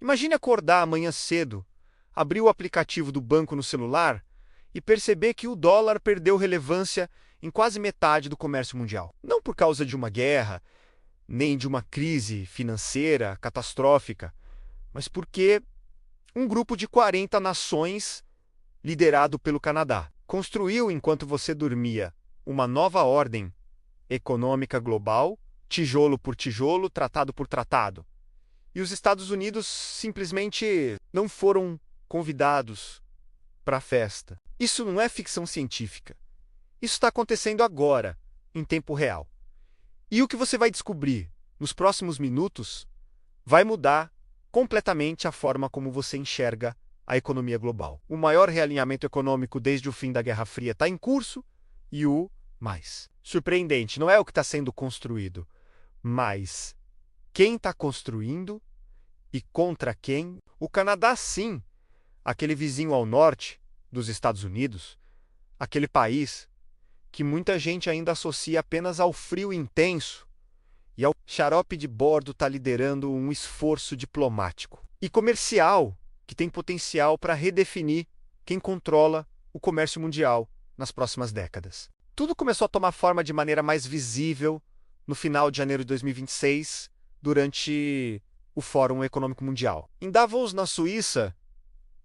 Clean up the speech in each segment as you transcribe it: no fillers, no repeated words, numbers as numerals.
Imagine acordar amanhã cedo, abrir o aplicativo do banco no celular e perceber que o dólar perdeu relevância em quase metade do comércio mundial. Não por causa de uma guerra, nem de uma crise financeira catastrófica, mas porque um grupo de 40 nações, liderado pelo Canadá, construiu, enquanto você dormia, uma nova ordem econômica global, tijolo por tijolo, tratado por tratado. E os Estados Unidos simplesmente não foram convidados para a festa. Isso não é ficção científica. Isso está acontecendo agora, em tempo real. E o que você vai descobrir nos próximos minutos vai mudar completamente a forma como você enxerga a economia global. O maior realinhamento econômico desde o fim da Guerra Fria está em curso e o mais surpreendente não é o que está sendo construído, mas quem está construindo e contra quem. O Canadá, sim, aquele vizinho ao norte dos Estados Unidos, aquele país que muita gente ainda associa apenas ao frio intenso e ao xarope de bordo, está liderando um esforço diplomático e comercial que tem potencial para redefinir quem controla o comércio mundial nas próximas décadas. Tudo começou a tomar forma de maneira mais visível no final de janeiro de 2026, durante o Fórum Econômico Mundial. Em Davos, na Suíça,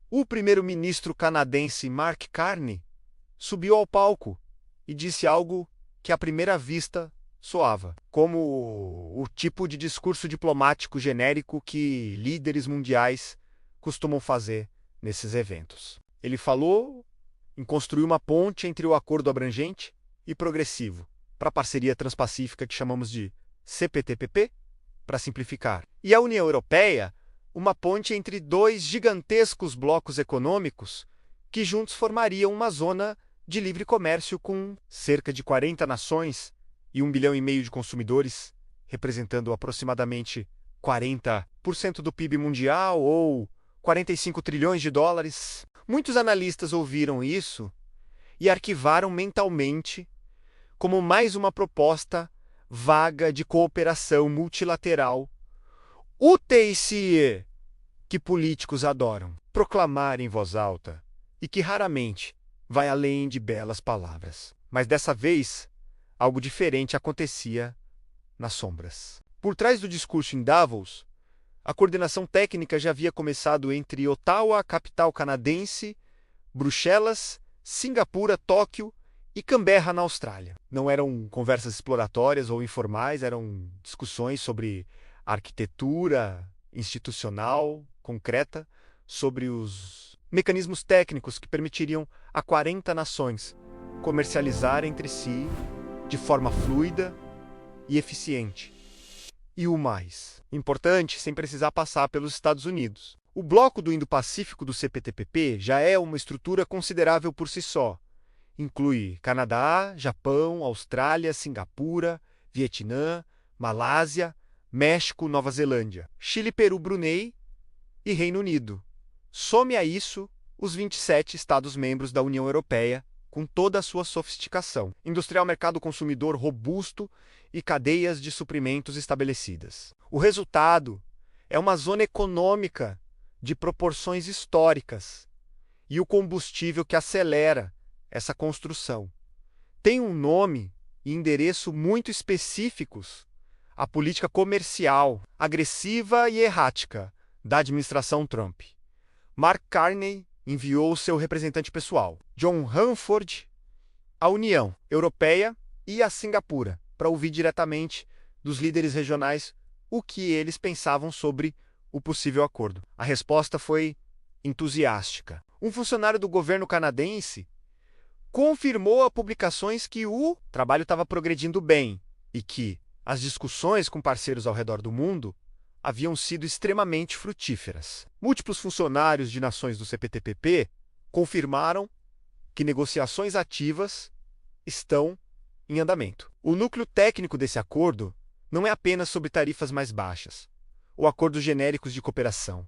o primeiro-ministro canadense Mark Carney subiu ao palco e disse algo que à primeira vista soava como o tipo de discurso diplomático genérico que líderes mundiais costumam fazer nesses eventos. Ele falou em construir uma ponte entre o acordo abrangente e progressivo para a parceria transpacífica que chamamos de CPTPP, para simplificar. E a União Europeia, uma ponte entre dois gigantescos blocos econômicos que juntos formariam uma zona de livre comércio com cerca de 40 nações e 1,5 bilhão de consumidores, representando aproximadamente 40% do PIB mundial ou 45 trilhões de dólares. Muitos analistas ouviram isso e arquivaram mentalmente como mais uma proposta vaga de cooperação multilateral, UTICE, que políticos adoram proclamar em voz alta e que raramente vai além de belas palavras. Mas dessa vez, algo diferente acontecia nas sombras. Por trás do discurso em Davos, a coordenação técnica já havia começado entre Ottawa, capital canadense, Bruxelas, Singapura, Tóquio e Canberra, na Austrália. Não eram conversas exploratórias ou informais, eram discussões sobre arquitetura institucional concreta, sobre os mecanismos técnicos que permitiriam a 40 nações comercializar entre si de forma fluida e eficiente. E o mais importante, sem precisar passar pelos Estados Unidos. O bloco do Indo-Pacífico do CPTPP já é uma estrutura considerável por si só. Inclui Canadá, Japão, Austrália, Singapura, Vietnã, Malásia, México, Nova Zelândia, Chile, Peru, Brunei e Reino Unido. Some a isso os 27 Estados-membros da União Europeia, com toda a sua sofisticação, industrial, mercado consumidor robusto e cadeias de suprimentos estabelecidas. O resultado é uma zona econômica de proporções históricas e o combustível que acelera essa construção. Tem um nome e endereço muito específicos: a política comercial agressiva e errática da administração Trump. Mark Carney enviou seu representante pessoal, John Hanford, à União Europeia e a Singapura, para ouvir diretamente dos líderes regionais o que eles pensavam sobre o possível acordo. A resposta foi entusiástica. Um funcionário do governo canadense confirmou a publicações que o trabalho estava progredindo bem e que as discussões com parceiros ao redor do mundo haviam sido extremamente frutíferas. Múltiplos funcionários de nações do CPTPP confirmaram que negociações ativas estão em andamento. O núcleo técnico desse acordo não é apenas sobre tarifas mais baixas ou acordos genéricos de cooperação.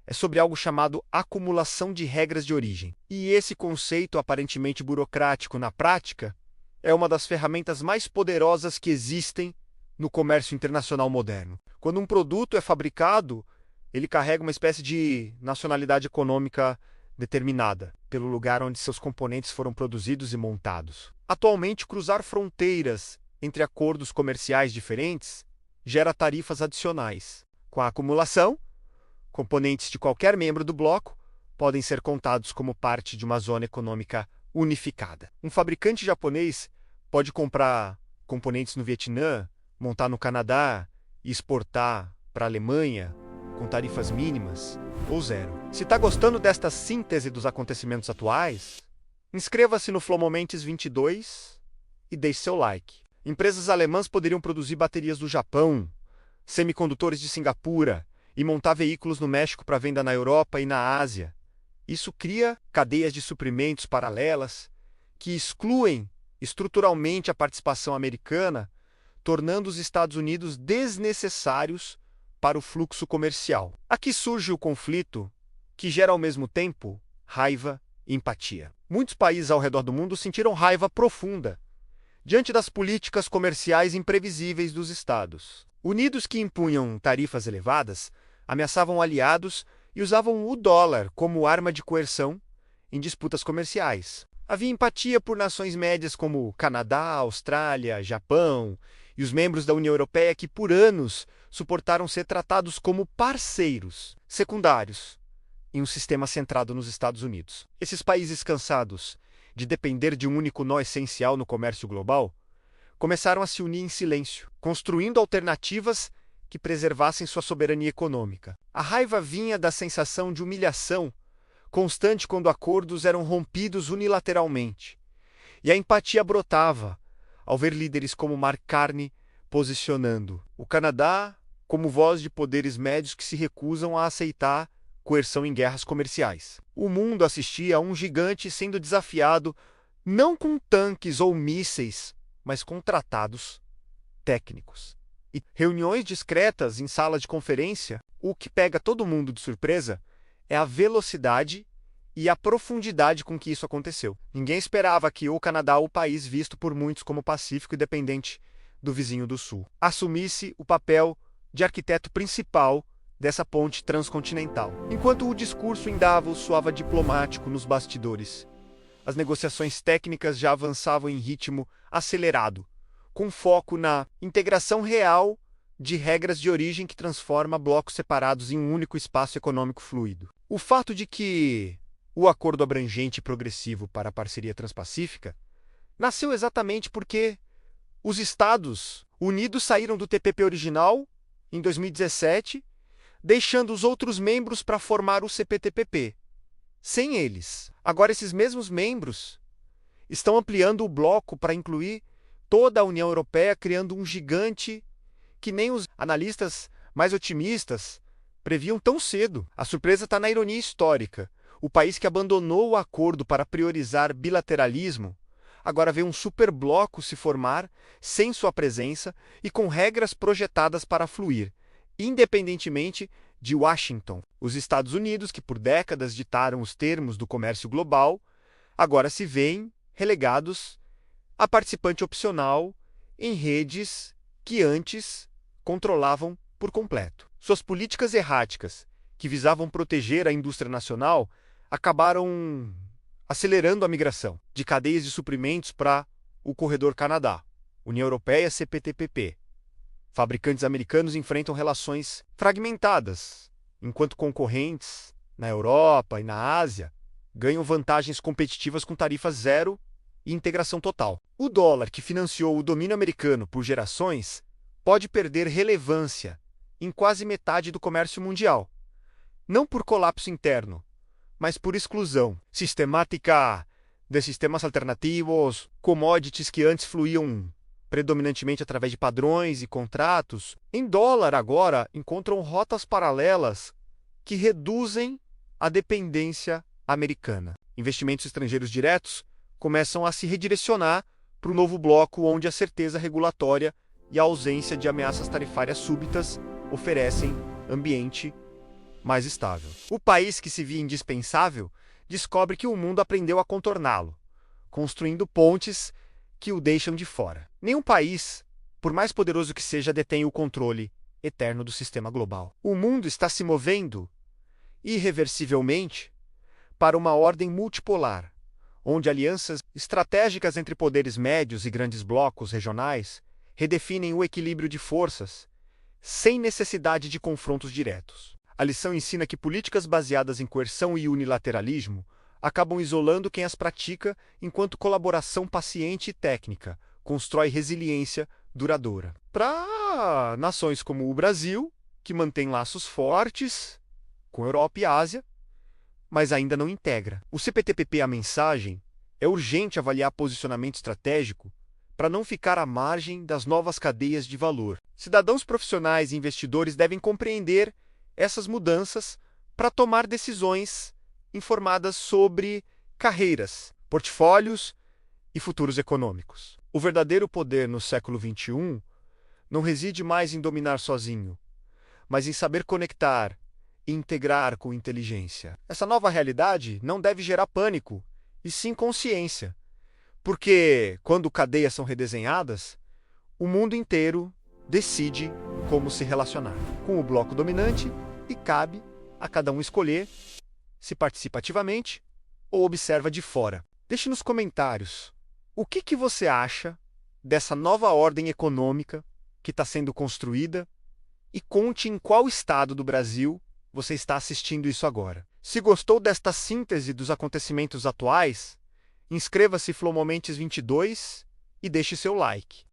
É sobre algo chamado acumulação de regras de origem. E esse conceito aparentemente burocrático, na prática, é uma das ferramentas mais poderosas que existem no comércio internacional moderno. Quando um produto é fabricado Ele carrega uma espécie de nacionalidade econômica determinada, pelo lugar onde seus componentes foram produzidos e montados. Atualmente, cruzar fronteiras entre acordos comerciais diferentes gera tarifas adicionais. Com a acumulação, componentes de qualquer membro do bloco podem ser contados como parte de uma zona econômica unificada. Um fabricante japonês pode comprar componentes no Vietnã, montar no Canadá e exportar para a Alemanha com tarifas mínimas ou zero. Se está gostando desta síntese dos acontecimentos atuais, inscreva-se no Flow Moments 22 e deixe seu like. Empresas alemãs poderiam produzir baterias do Japão, semicondutores de Singapura e montar veículos no México para venda na Europa e na Ásia. Isso cria cadeias de suprimentos paralelas que excluem estruturalmente a participação americana, tornando os Estados Unidos desnecessários para o fluxo comercial. Aqui surge o conflito que gera ao mesmo tempo raiva e empatia. Muitos países ao redor do mundo sentiram raiva profunda diante das políticas comerciais imprevisíveis dos Estados Unidos, que impunham tarifas elevadas, ameaçavam aliados e usavam o dólar como arma de coerção em disputas comerciais. Havia empatia por nações médias como Canadá, Austrália, Japão e os membros da União Europeia que, por anos, suportaram ser tratados como parceiros secundários em um sistema centrado nos Estados Unidos. Esses países, cansados de depender de um único nó essencial no comércio global, começaram a se unir em silêncio, construindo alternativas que preservassem sua soberania econômica. A raiva vinha da sensação de humilhação constante quando acordos eram rompidos unilateralmente, e a empatia brotava ao ver líderes como Mark Carney posicionando o Canadá como voz de poderes médios que se recusam a aceitar coerção em guerras comerciais. O mundo assistia a um gigante sendo desafiado não com tanques ou mísseis, mas com tratados técnicos. E reuniões discretas em sala de conferência, o que pega todo mundo de surpresa é a velocidade e a profundidade com que isso aconteceu. Ninguém esperava que o Canadá, o país visto por muitos como pacífico e dependente do vizinho do sul, assumisse o papel de arquiteto principal dessa ponte transcontinental. Enquanto o discurso em Davos soava diplomático nos bastidores, as negociações técnicas já avançavam em ritmo acelerado, com foco na integração real de regras de origem que transforma blocos separados em um único espaço econômico fluido. O fato de que o Acordo Abrangente e Progressivo para a Parceria Transpacífica nasceu exatamente porque os Estados Unidos saíram do TPP original em 2017, deixando os outros membros para formar o CPTPP. Sem eles, agora esses mesmos membros estão ampliando o bloco para incluir toda a União Europeia, criando um gigante que nem os analistas mais otimistas previam tão cedo. A surpresa está na ironia histórica. O país que abandonou o acordo para priorizar bilateralismo agora vê um superbloco se formar sem sua presença e com regras projetadas para fluir, independentemente de Washington. Os Estados Unidos, que por décadas ditaram os termos do comércio global, agora se veem relegados a participante opcional em redes que antes controlavam por completo. Suas políticas erráticas, que visavam proteger a indústria nacional, acabaram acelerando a migração de cadeias de suprimentos para o Corredor Canadá, União Europeia CPTPP. Fabricantes americanos enfrentam relações fragmentadas, enquanto concorrentes na Europa e na Ásia ganham vantagens competitivas com tarifas zero e integração total. O dólar, que financiou o domínio americano por gerações, pode perder relevância em quase metade do comércio mundial, não por colapso interno, mas por exclusão sistemática de sistemas alternativos, commodities que antes fluíam predominantemente através de padrões e contratos, em dólar agora encontram rotas paralelas que reduzem a dependência americana. Investimentos estrangeiros diretos começam a se redirecionar para o novo bloco, onde a certeza regulatória e a ausência de ameaças tarifárias súbitas oferecem ambiente mais estável. O país que se via indispensável descobre que o mundo aprendeu a contorná-lo, construindo pontes que o deixam de fora. Nenhum país, por mais poderoso que seja, detém o controle eterno do sistema global. O mundo está se movendo, irreversivelmente, para uma ordem multipolar, onde alianças estratégicas entre poderes médios e grandes blocos regionais redefinem o equilíbrio de forças, sem necessidade de confrontos diretos. A lição ensina que políticas baseadas em coerção e unilateralismo acabam isolando quem as pratica, enquanto colaboração paciente e técnica constrói resiliência duradoura. Para nações como o Brasil, que mantém laços fortes com a Europa e a Ásia, mas ainda não integra. O CPTPP, a mensagem, é urgente avaliar posicionamento estratégico para não ficar à margem das novas cadeias de valor. Cidadãos profissionais e investidores devem compreender essas mudanças para tomar decisões informadas sobre carreiras, portfólios e futuros econômicos. O verdadeiro poder no século XXI não reside mais em dominar sozinho, mas em saber conectar e integrar com inteligência. Essa nova realidade não deve gerar pânico, e sim consciência, porque, quando cadeias são redesenhadas, o mundo inteiro decide como se relacionar com o bloco dominante e cabe a cada um escolher se participa ativamente ou observa de fora. Deixe nos comentários o que você acha dessa nova ordem econômica que está sendo construída e conte em qual estado do Brasil você está assistindo isso agora. Se gostou desta síntese dos acontecimentos atuais, inscreva-se Flow Momentes 22 e deixe seu like.